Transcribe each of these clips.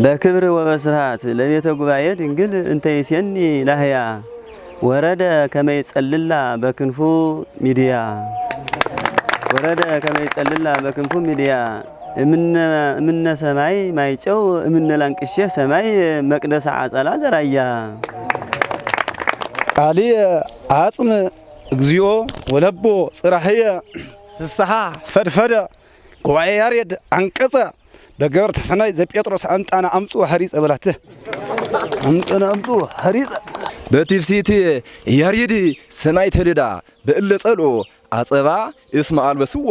በክብር ወበስብሐት ለቤተ ጉባኤ ድንግል እንተ ይሴኒ ላህያ ወረደ ከመይጸልላ በክንፉ ሚዲያ ወረደ ከመይጸልላ በክንፉ ሚዲያ እምነ ሰማይ ማይጨው እምነ ላንቅሼ ሰማይ መቅደስ አጸላ ዘራያ ቃሊ አጽም እግዚኦ ወለቦ ጽራህየ ፍስሐ ፈድፈደ ጉባኤ ያሬድ አንቀጸ በገበር ተሰናይ ዘጴጥሮስ አንጣና አምጹ ሐሪጽ በላተ አንጣና አምጹ ሐሪጽ በትፍሲት ያሬድ ሰማይ ተልዳ በእለ ጸሎ አጸባ እስማ አልበስዎ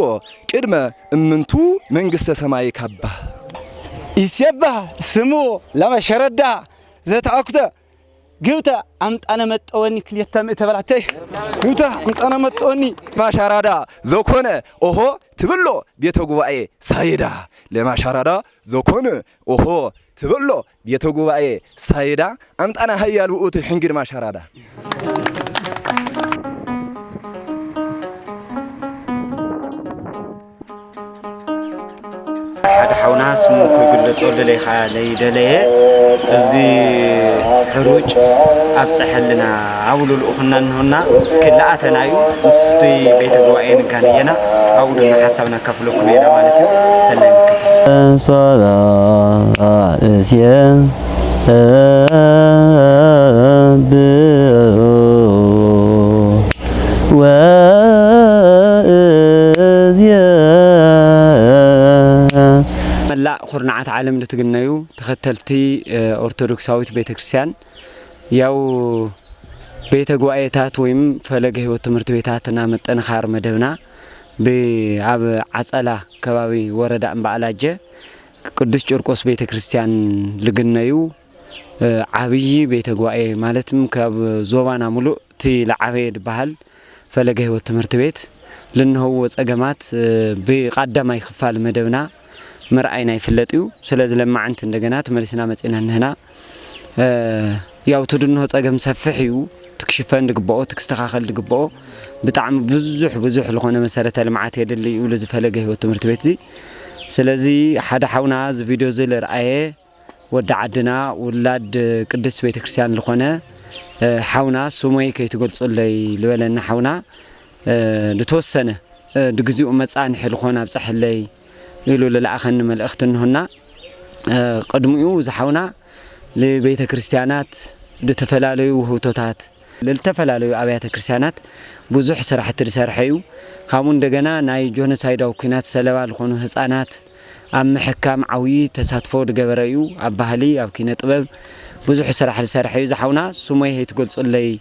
ቅድመ እምንቱ መንግስተ ሰማይ ካባ ይሰባ ስሙ ለመሸረዳ ዘታአኩተ ግብታ አምጣነ መጣወኒ ክልተም ተበላተይ ግብታ አምጣነ መጣወኒ ማሻራዳ ዘኮነ ኦሆ ትብሎ ቤተ ጉባኤ ሳይዳ ለማሻራዳ ዘኮነ ኦሆ ትብሎ ቤተ ጉባኤ ሳይዳ አምጣነ ሀያሉ ኡት ሕንግር ማሻራዳ حد حونا اسمه كل صول لي خالي دليه ازي حروج ابصح لنا اولو الاخنا هنا اسكلاتنا يو استي بيت غواين كانينا اولو حسابنا كفلكم يا مالتي سلام صلا اسيا ب و ملا خرنعات عالم لتجنيو تختلتي أرثوذكساويت بيت كريستيان ياو بيت جوائتات ويم فلقه وتمرت بيتاتنا متنخار مدبنا بعب عسألة كبابي ورد أم بعلاجة قدس جوركوس بيت كريستيان لجنيو عبيجي بيت جوائي مالتم كاب زوانا ملو تي لعبيد بحال فلقه وتمرت بيت لأنه هو أجمعت بقدم ما يخفال مدبنا مرأينا يفلتيو سلازم لما عنت እንደገናት መልስና መጽና እንህና ያው ትድንሆ ጸገም ሰፍሕዩ ትክሽፈን ድግቦ ትክስተኻኸል ድግቦ በጣም ብዙሕ ለሆነ መሰረተ ልማዓት የደልዩ ለዝፈለገ ህይወት ትምህርት ቤት ዚ ስለዚ ሓደ ሓውና ዚ ቪዲዮ ዘለ ረአየ ወደ ዓድና ወላድ ቅዱስ ቤተክርስቲያን ለሆነ ሓውና ሱሞይ ከይትገልጾለይ ልበለና ሓውና ልተወሰነ ድግዚኡ መጻንሕ ለሆነ ኣብጻሕለይ يلو للأخن ملأختن هنا قدموا زحونا لبيت كريستيانات لتفلاليو وهوتوتات للتفلاليو أبيات كريستيانات بزح سرحت رسارحيو هامون دجنا ناي جون سايدا وكينات سلوى الخونو هسانات أم حكام عوي تساتفور جبريو أبهلي أو كينات طبب بزح سرح رسارحيو زحونا سميه تقول صلي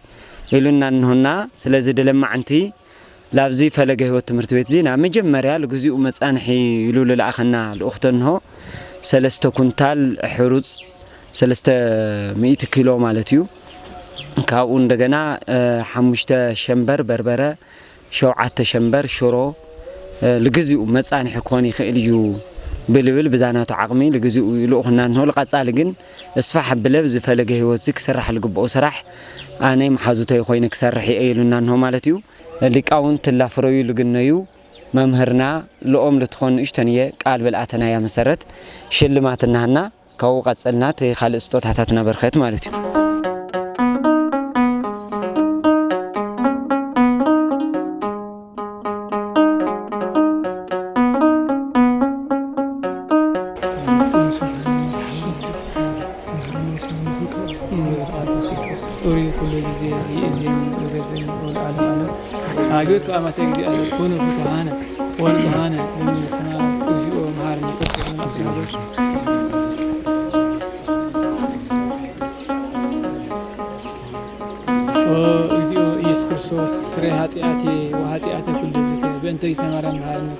يلونا هنا سلازد لما عنتي لابزي فلقه هو تمرت بيت زينا مجمريا لجزء مسانحي يلول الأخنا الأختن هو 3 كنتال حروز 300 كيلو مالتيو كاون دجنا حمشت شمبر بربرة شوعة شمبر شرو لجزء مسانحي كوني خيليو بلبل بزانات عقمي لجزء الأخنا هو لقصة لجن اسفح بلبز فلقه هو زك سرح الجبء سرح أنا محازوته خوينك سرحي أيلنا هو مالتيو لقاون تلافروي لغنيو ممهرنا لؤم لتخون اشتنيه قال بالاتنا يا مسرت شلماتنا هنا كاو قصلنا تي خال استوتاتنا برخت مالتي أجود فأما تجدي أن يكونوا فتحانا ونصحانا من السماء وجوء مهارا يكسرون أصحابه وجوء يسكرسوس سري هاتياتي وهاتياتي كل ذكر بأنت يتمارا مهارا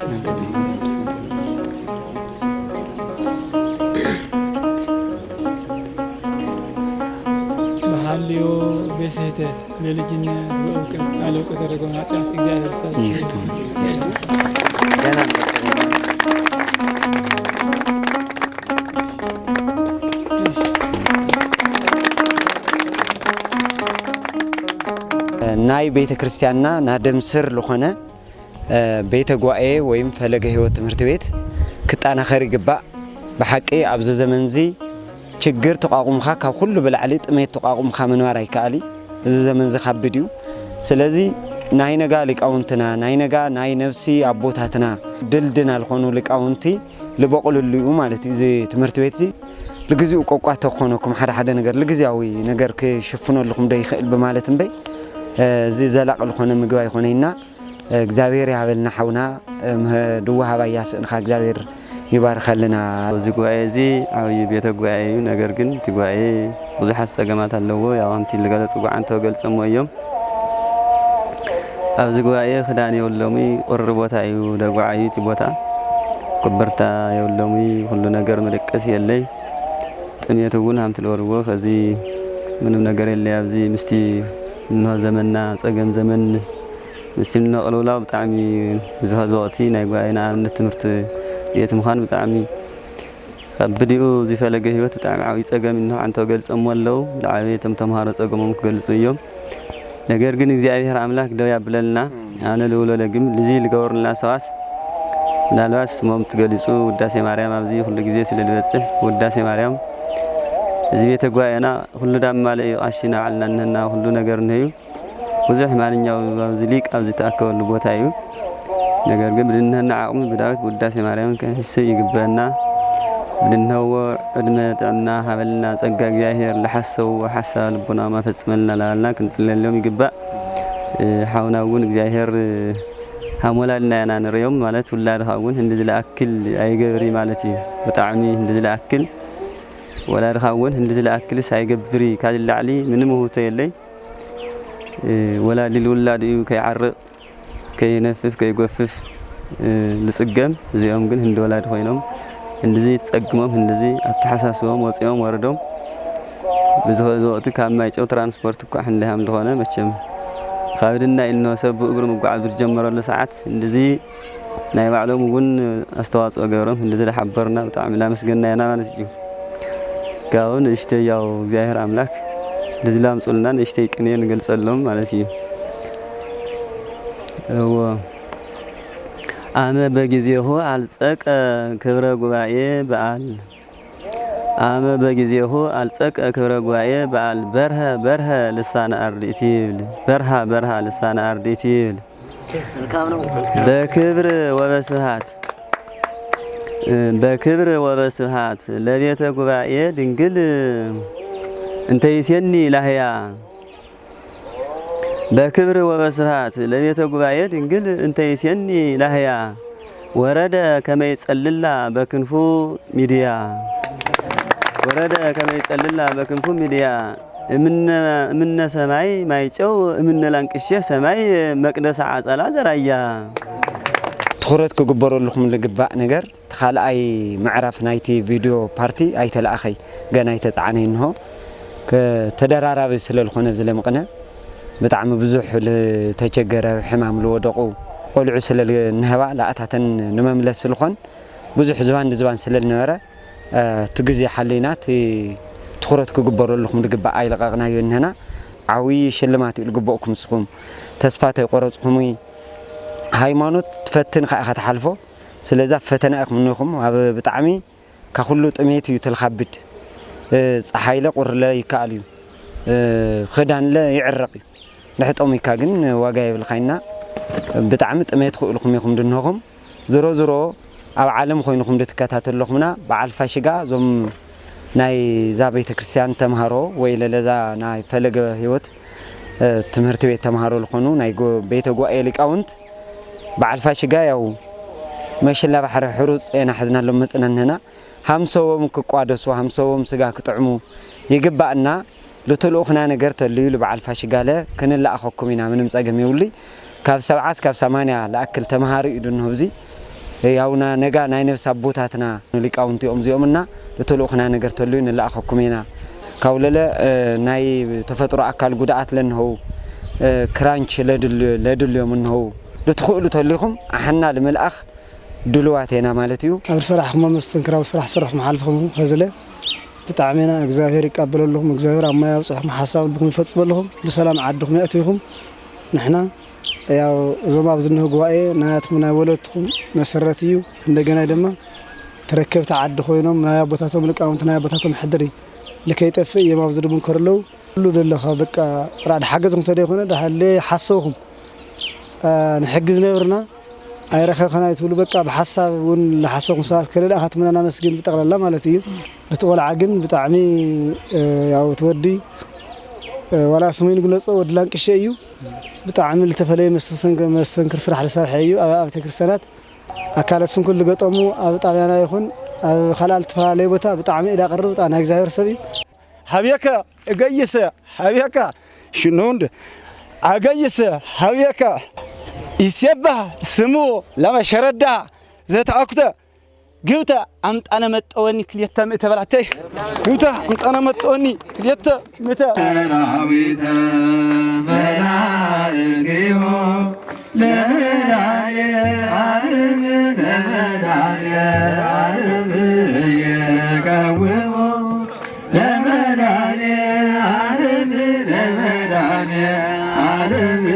محليو بسهتت للجنة وأوكل على قدر جونات إجازة يفتون ناي بيت كريستياننا نادم سر لخنا بيت جواء ويم فلقه هو تمرت بيت كنت أنا خارج بقى بحكي أبز زمن زي ችግር ተቋቁምካ ካብ ኩሉ በላዕሊ ጥሜት ተቋቁምካ ምንባር ኣይከኣሊ እዚ ዘመን ዝከብድዩ ስለዚ ናይ ነጋ ሊቃውንትና ናይ ነጋ ናይ ነፍሲ ኣቦታትና ድልድና ልኾኑ ሊቃውንቲ ልበቁልሉ ማለት እዩ እዚ ትምህርት ቤት እዚ ለግዚኡ ቆቋት ተኾነኩም ሓደ ነገር ለግዚያዊ ነገር ክሽፍነልኩም ደይኽእል በማለት እንበይ እዚ ዘላቅ ልኾነ ምግባ ይኾነይና እግዚአብሔር ያበልና ሓውና ድዋሃባ ያስእንኻ እግዚአብሔር ይባርከልና እዚ ጉባኤ እዚ ዓብይ ቤተ ጉባኤ እዩ ነገር ግን እቲ ጉባኤ ብዙሓት ፀገማት ኣለዎ ያው ኣንቲ ልገለጽ ጉዓን ተገልጸሞ እዮም ኣብዚ ጉባኤ ክዳን የብሎሙ ቁሪ ቦታ እዩ ደጉዓዩ እቲ ቦታ ኮበርታ የብሎሙ ሁሉ ነገር ምልቅስ የለይ ጥሜት እውን ሃምቲ ለወርዎ ከዚ ምንም ነገር የለይ ኣብዚ ምስቲ እንሆ ዘመንና ፀገም ዘመን ምስቲ ነቕልውላው ብጣዕሚ ዝኸዝ ወቕቲ ናይ ጉባኤና ኣብነት ትምህርቲ ቤት ምዃን ብጣዕሚ ከብዲኡ ዝፈለገ ህይወት ብጣዕሚ ዓብይ ፀገም እንሆ አንተ ገልጸሞ ኣለው ብልዓበይ እቶም ተምሃሮ ፀገሞም ክገልጹ እዮም ነገር ግን እግዚአብሔር አምላክ ደው ያብለልና ኣነ ልውሎ ለግም ልዚ ልገበርልና ሰባት ምናልባት ስሞም ትገልጹ ውዳሴ ማርያም ኣብዚ ሁሉ ግዜ ስለልበጽሕ ውዳሴ ማርያም እዚ ቤተ ጉባኤና ሁሉ ዳማለ ይቃሽና ዓልናና ሁሉ ነገር ነዩ ብዙሕ ማንኛው ኣብዚ ሊቅ ኣብዚ ተኣከበሉ ቦታ እዩ ነገር ግን ብድንህና ዓቕሚ ብዳዊት ውዳሴ ማርያም ከሕስ ይግበአና ብድንህዎ ዕድመ ጥዕና ሃበልና ጸጋ እግዚአብሔር ለሐሰው ሐሳብ ልቦና ማፈጽመልና ላልና ክንጽለሎም ይግባእ ሓውና እውን እግዚአብሔር ሃሞላልና ያና ንሪዮም ማለት ውላድኻ እውን እንደዚ ለኣክል ኣይገብሪ ማለት እዩ ብጣዕሚ እንደዚ ለኣክል ወላድኻ እውን እንደዚ ለኣክልስ ኣይገብሪ ካዚ ላዕሊ ምንም ውህቶ የለይ ወላዲ ልውላድ እዩ ከይዓርቕ ከይነፍፍ ከይጎፍፍ ልጽገም እዚኦም ግን እንደ ወላድ ኮይኖም እንደዚ ተጸግሞም እንደዚ ኣተሓሳስቦም ወፂኦም ወረዶም ብዝኸዚ ወቅቲ ካብ ማይጨው ትራንስፖርት እኳ ሕንደሃም ዝኾነ መቸም ካብድና ኢልኖ ሰብ ብእግሩ ምጓዓዝ ብትጀመረሉ ሰዓት እንደዚ ናይ ባዕሎም እውን ኣስተዋጽኦ ገይሮም እንደዚ ለሓበርና ብጣዕሚ ላመስገንና ኢና ማለት እዩ ጋውን እሽተይ ያው እግዚአብሔር አምላክ እንደዚ ላምጹልና እሽተይ ቅኔ ንገልጸሎም ማለት እዩ አመ በጊዜሁ አልጸቀ ክብረ ጉባኤ በዓል አመ በጊዜሁ አልጸቀ ክብረ ጉባኤ በዓል በርሀ ልሳነ አርድእት ይብል በርሀ ልሳነ አርድእት ይብል በክብር ወበስብሃት ለቤተ ጉባኤ ድንግል እንተይሴኒ ላህያ በክብር ወበስብሃት ለቤተ ጉባኤ ድንግል እንተይሴኒ ላህያ ወረደ ከመይጸልላ በክንፉ ሚዲያ እምነ ሰማይ ማይጨው እምነ ላንቅሼ ሰማይ መቅደስ ዓጸላ ዘራያ ትኩረት ክግበረልኩም ልግባእ ነገር ተኻልኣይ ምዕራፍ ናይቲ ቪድዮ ፓርቲ ኣይተለኣኸይ ገና ኣይተጻዕነይ እንሆ ተደራራቢ ስለልኾነ ዝለምቕነ ብጣዕሚ ብዙሕ ተቸገረ ሕማም ልወደቑ ቆልዑ ስለልንህባ ላኣታተን ንመምለስ ስለኾን ብዙሕ ዝባን ስለልነበረ ትግዜ ሓሊና ትኩረት ክግበረልኩም ልግባእ ኣይለቐቕናዮ እንህና ዓብይ ሽልማት እዩ ልግበአኩም ንስኹም ተስፋ ተይቆረጽኩም ሃይማኖት ትፈትን ኸ ተሓልፎ ስለዛ ፈተና ኢኹም ኣብ ብጣዕሚ ካኩሉ ጥሜት እዩ ትልኻብድ ፀሓይለ ቁርለ ይከኣል እዩ ክዳንለ ይዕረቕ እዩ ንሕጦም ኢካ ግን ዋጋ ይብልኻይና ብጣዕሚ ጥሜት ክእልኩም ኢኹም ድንሆኹም ዝሮ ኣብ ዓለም ኮይንኩም ድትከታተለኹምና በዓል ፋሽጋ ዞም ናይ ዛ ቤተ ክርስቲያን ተምሃሮ ወይ ለዛ ናይ ፈለገ ህይወት ትምህርት ቤት ተምሃሮ ልኾኑ ናይ ቤተ ጉባኤ ሊቃውንት በዓል ፋሽጋ ያው መሽላ ባሕሪ ሕሩፅ ኢና ሕዝናሎም መጽናንህና ሃምሰዎም ክቋደሱ ሃምሰዎም ስጋ ክጥዕሙ ይግባእና ልትልኡኽና ነገር ተልዩ ለበዓል ፋሽጋለ ክንላኣኸኩም ኢና ምንም ፀገም የብሉ ካብ 70 እስካብ 80 ለኣክል ተምሃሪ እዩ ድንሆ እዚ ያውና ነጋ ናይ ነፍሲ ኣቦታትና ሊቃውንቲኦም እዚኦምና ልትልኡኽና ነገር ተልዩ ንላኣኸኩም ኢና ካውለለ ናይ ተፈጥሮ ኣካል ጉድኣት ለንሆው ክራንች ለድልዮም እንሆው ልትኽእሉ ተልይኹም ኣሕና ልምልኣኽ ድልዋቴና ማለት እዩ ኣብ ስራሕኩም መስተንክራው ስራሕ ስራሕኩም ሓልፍኩም ከዝለ ብጣዕሚና እግዚአብሔር ይቀበለልኩም እግዚአብሔር ኣማያ ጽሕኩም ሓሳብ ልኩም ይፈጽመልኩም ብሰላም ዓድኩም ያእትይኩም ንሕና ያው ዞም ኣብ ዝንህ ጉባኤ ናያትኩም ናይ ወለድኩም መሰረት እዩ እንደገና ድማ ተረከብቲ ዓዲ ኮይኖም ናይ ኣቦታቶም ሊቃውንቲ ናይ ኣቦታቶም ሕድሪ لكي تفي يماوز دبون كرلو كله دلها بقى راد حجزهم تديخونه ده اللي حسوهم نحجز نورنا أي رخا خنا يتقولوا بقى بحساب ون لحسوهم ساعات كله هاتمنا مسجين بتغلى مالتي بتقول عجن بتعمي أو تودي ولا سمين يقولوا صو ودلانك شيء بتعمل تفلي مستنكر سرح لسرحيو أو تكر سنات أكل السن كل قطمو أو طبعاً يكون خلال تفعلي بتا بتعمي إذا قربت أنا أجزاير سبي حبيك أجيس حبيك شنوند أجيس حبيك يسيبه سمو لما شردا زت أكتر قلت أنت أنا متأوني كليت متى بلعتي قلت أنت أنا متأوني كليت متى راويت ملاذكيه لملاي عالم لملاي عالم يقومه لملاي عالم لملاي عالم